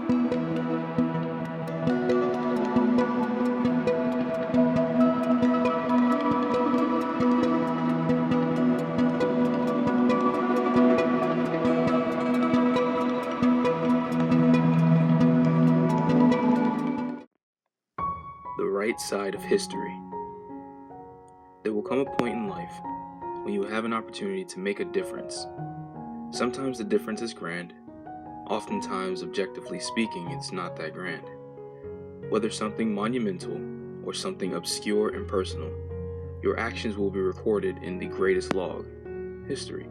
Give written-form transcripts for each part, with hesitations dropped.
The right side of history. There will come a point in life when you will have an opportunity to make a difference. Sometimes the difference is grand. Oftentimes, objectively speaking, it's not that grand. Whether something monumental or something obscure and personal, your actions will be recorded in the greatest log, history.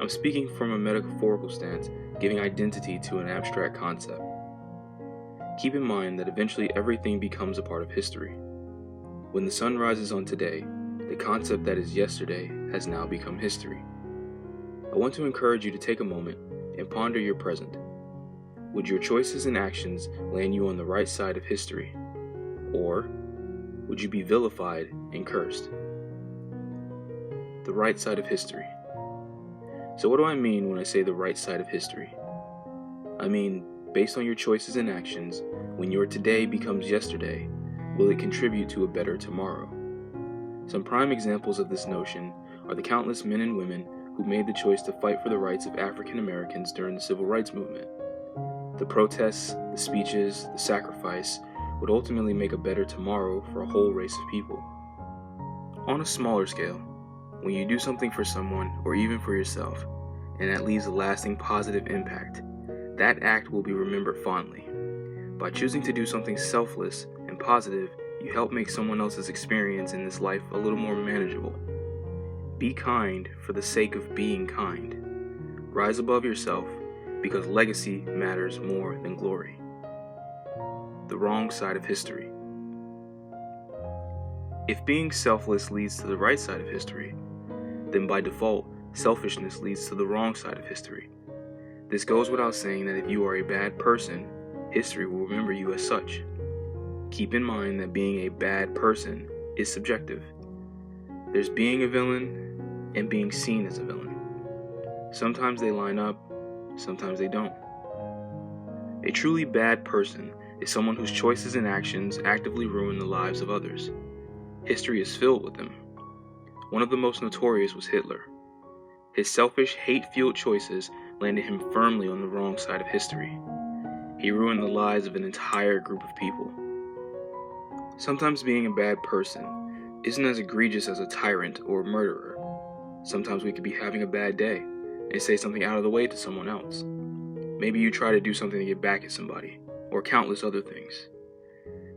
I'm speaking from a metaphorical stance, giving identity to an abstract concept. Keep in mind that eventually everything becomes a part of history. When the sun rises on today, the concept that is yesterday has now become history. I want to encourage you to take a moment and ponder your present. Would your choices and actions land you on the right side of history? Or would you be vilified and cursed? The right side of history. So what do I mean when I say the right side of history? I mean, based on your choices and actions, when your today becomes yesterday, will it contribute to a better tomorrow? Some prime examples of this notion are the countless men and women who made the choice to fight for the rights of African Americans during the Civil Rights Movement. The protests, the speeches, the sacrifice would ultimately make a better tomorrow for a whole race of people. On a smaller scale, when you do something for someone or even for yourself, and that leaves a lasting positive impact, that act will be remembered fondly. By choosing to do something selfless and positive, you help make someone else's experience in this life a little more manageable. Be kind for the sake of being kind. Rise above yourself because legacy matters more than glory. The wrong side of history. If being selfless leads to the right side of history, then by default, selfishness leads to the wrong side of history. This goes without saying that if you are a bad person, history will remember you as such. Keep in mind that being a bad person is subjective. There's being a villain and being seen as a villain. Sometimes they line up, sometimes they don't. A truly bad person is someone whose choices and actions actively ruin the lives of others. History is filled with them. One of the most notorious was Hitler. His selfish, hate-fueled choices landed him firmly on the wrong side of history. He ruined the lives of an entire group of people. Sometimes being a bad person isn't as egregious as a tyrant or a murderer. Sometimes we could be having a bad day and say something out of the way to someone else. Maybe you try to do something to get back at somebody, or countless other things.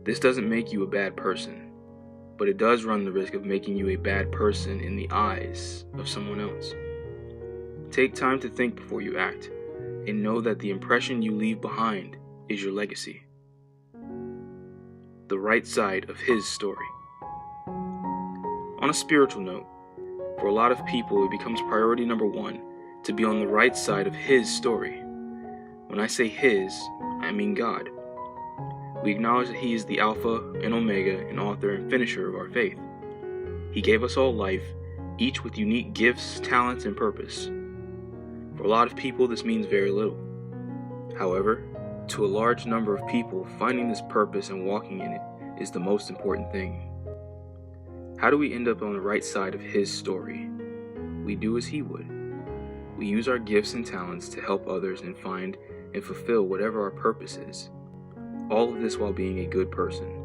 This doesn't make you a bad person, but it does run the risk of making you a bad person in the eyes of someone else. Take time to think before you act, and know that the impression you leave behind is your legacy. The right side of his story. On a spiritual note, for a lot of people, it becomes priority number one to be on the right side of his story. When I say his, I mean God. We acknowledge that he is the Alpha and Omega and author and finisher of our faith. He gave us all life, each with unique gifts, talents, and purpose. For a lot of people, this means very little. However, to a large number of people, finding this purpose and walking in it is the most important thing. How do we end up on the right side of his story? We do as he would. We use our gifts and talents to help others and find and fulfill whatever our purpose is. All of this while being a good person.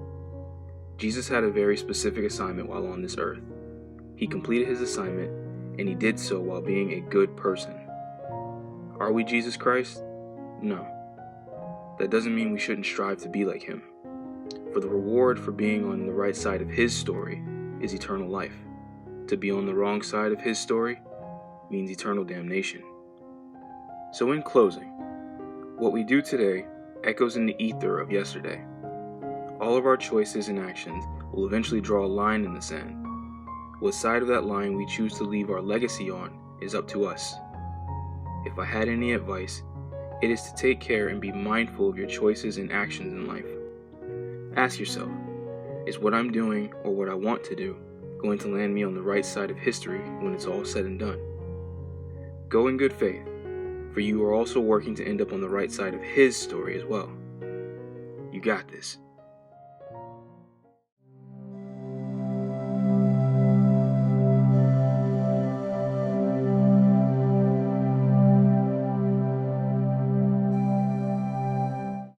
Jesus had a very specific assignment while on this earth. He completed his assignment, and he did so while being a good person. Are we Jesus Christ? No. That doesn't mean we shouldn't strive to be like him. For the reward for being on the right side of his story is eternal life. To be on the wrong side of his story means eternal damnation. So in closing, what we do today echoes in the ether of yesterday. All of our choices and actions will eventually draw a line in the sand. What side of that line we choose to leave our legacy on is up to us. If I had any advice, it is to take care and be mindful of your choices and actions in life. Ask yourself, is what I'm doing or what I want to do going to land me on the right side of history when it's all said and done? Go in good faith, for you are also working to end up on the right side of his story as well. You got this.